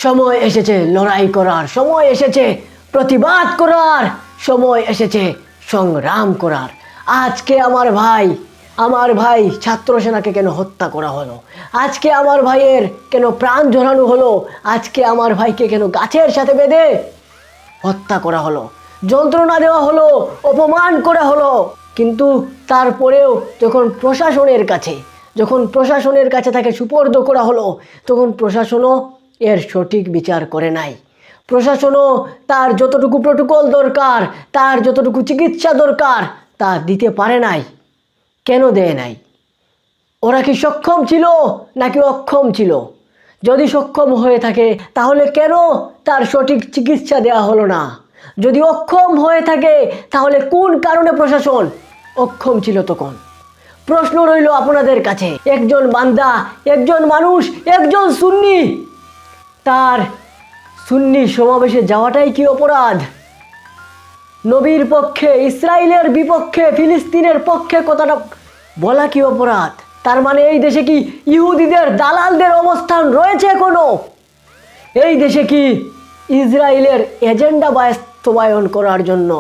সময় এসেছে লড়াই করার, সময় এসেছে প্রতিবাদ করার, সময় এসেছে সংগ্রাম করার। আজকে আমার ভাই ছাত্র সেনাকে কেন হত্যা করা হলো? আজকে আমার ভাইয়ের কেন প্রাণ ঝরানো হলো? আজকে আমার ভাইকে কেন গাছের সাথে বেঁধে হত্যা করা হলো, যন্ত্রণা দেওয়া হলো, অপমান করা হলো? কিন্তু তারপরেও যখন প্রশাসনের কাছে তাকে সুপর্দ করা হলো, তখন প্রশাসনও এর সঠিক বিচার করে নাই। প্রশাসনও তার যতটুকু প্রটোকল দরকার, তার যতটুকু চিকিৎসা দরকার তা দিতে পারে নাই। কেন দেয় নাই? ওরা কি সক্ষম ছিল নাকি অক্ষম ছিল? যদি সক্ষম হয়ে থাকে তাহলে কেন তার সঠিক চিকিৎসা দেওয়া হলো না? যদি অক্ষম হয়ে থাকে তাহলে কোন কারণে প্রশাসন অক্ষম ছিল তখন? প্রশ্ন রইল আপনাদের কাছে। একজন বান্দা, একজন মানুষ, একজন সুন্নি, তার সুন্নি সমাবেশে যাওয়াটাই কি অপরাধ? নবীর পক্ষে, ইসরায়েলের বিপক্ষে, ফিলিস্তিনের পক্ষে কথাটা বলা কি অপরাধ? তার মানে এই দেশে কি ইহুদিদের দালালদের অবস্থান রয়েছে এখনো? এই দেশে কি ইসরায়েলের এজেন্ডা বাস্তবায়ন করার জন্য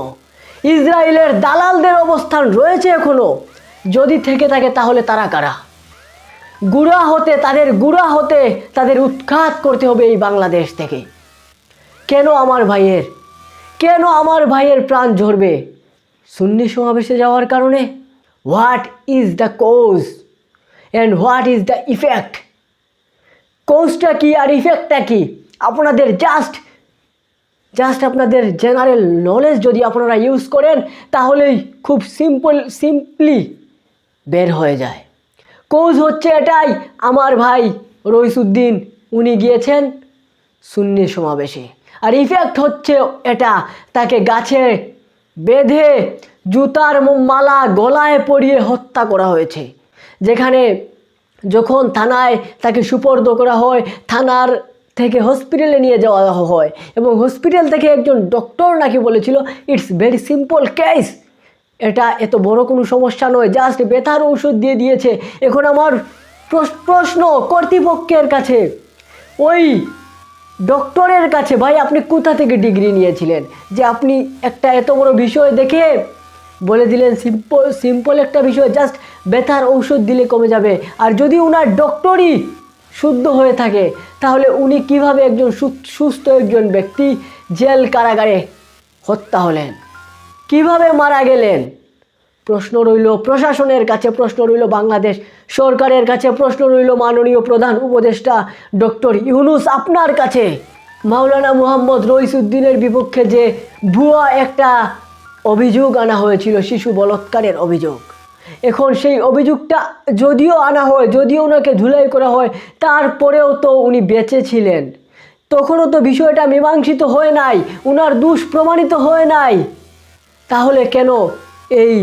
ইসরায়েলের দালালদের অবস্থান রয়েছে এখনো? যদি থেকে থাকে তাহলে তারা কারা? তাদের উৎখাত করতে হবে এই বাংলাদেশ থেকে। কেন আমার ভাইয়ের প্রাণ ঝরবে সুন্নি সমাবেশে যাওয়ার কারণে? What is the cause and what is the effect? কজটা কি আর ইফেক্টটা কি? আপনাদের জাস্ট আপনাদের জেনারেল নলেজ যদি আপনারা ইউজ করেন তাহলেই খুব সিম্পলি বের হয়ে যায়। কজ হচ্ছে এটাই, আমার ভাই রইসুদ্দিন উনি গিয়েছেন সুন্নি সমাবেশে, আর ইফেক্ট হচ্ছে এটা, তাকে গাছে বেঁধে জুতার মালা গলায় পরিয়ে হত্যা করা হয়েছে। যেখানে যখন থানায় তাকে সুপর্দ করা হয়, থানার থেকে হসপিটালে নিয়ে যাওয়া হয় এবং হসপিটাল থেকে একজন ডক্টর নাকি বলেছিল ইটস ভেরি সিম্পল কেস, এটা এত বড় কোনো সমস্যা নয়, জাস্ট ব্যথার ঔষধ দিয়ে দিয়েছে। এখন আমার প্রশ্ন কর্তৃপক্ষের কাছে, ওই ডক্টরের কাছে, ভাই আপনি কোথা থেকে ডিগ্রি নিয়েছিলেন যে আপনি একটা এত বড় বিষয় দেখে বলে দিলেন সিম্পল একটা বিষয়, জাস্ট ব্যথার ঔষধ দিলে কমে যাবে? আর যদি ওনার ডক্টরই শুদ্ধ হয়ে থাকে তাহলে উনি কিভাবে একজন সুস্থ একজন ব্যক্তি জেল কারাগারে হত্যা হলেন, কিভাবে মারা গেলেন? প্রশ্ন রইল প্রশাসনের কাছে, প্রশ্ন রইল বাংলাদেশ সরকারের কাছে, প্রশ্ন রইল মাননীয় প্রধান উপদেষ্টা ডক্টর ইউনূস আপনার কাছে। মাওলানা মুহাম্মদ রইসুদ্দিনের বিপক্ষে যে ভুয়া একটা অভিযোগ আনা হয়েছিল, শিশু বলাৎকারের অভিযোগ, এখন সেই অভিযোগটা যদিও আনা হয়, যদিও ওনাকে ধুলাই করা হয়, তারপরেও তো উনি বেঁচে ছিলেন, তখনও তো বিষয়টা মীমাংসিত হয় নাই, ওনার দোষ প্রমাণিত হয় নাই। তাহলে কেন এই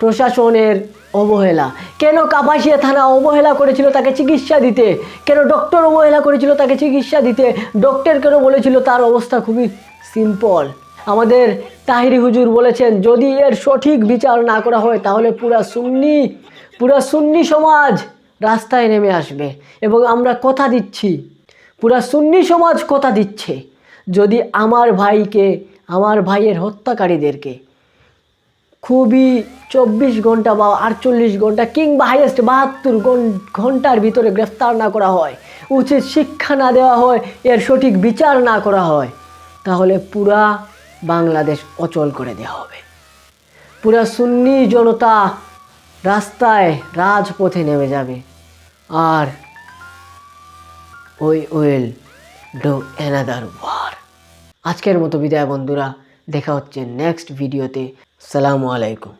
প্রশাসনের অবহেলা? কেন কাপাসিয়া থানা অবহেলা করেছিল তাকে চিকিৎসা দিতে? কেন ডক্টর অবহেলা করেছিল তাকে চিকিৎসা দিতে? ডক্টর কেন বলেছিল তার অবস্থা খুবই সিম্পল? আমাদের তাহিরি হুজুর বলেছেন যদি এর সঠিক বিচার না করা হয় তাহলে পুরা সুন্নি সমাজ রাস্তায় নেমে আসবে। এবং আমরা কথা দিচ্ছি, পুরা সুন্নি সমাজ কথা দিচ্ছে, যদি আমার ভাইয়ের হত্যাকারীদেরকে খুবই 24 ঘন্টা বা 48 ঘন্টা কিংবা হাইয়েস্ট 72 ঘন্টার ভিতরে গ্রেফতার না করা হয়, উচিত শিক্ষা না দেওয়া হয়, এর সঠিক বিচার না করা হয়, তাহলে পুরা বাংলাদেশ অচল করে দেওয়া হবে। পুরা সুন্নি জনতা রাস্তায় রাজপথে নেমে যাবে, আর we will do another war. আজকের মতো বিদায় বন্ধুরা, দেখা হচ্ছে নেক্সট ভিডিওতে। আসসালামু আলাইকুম।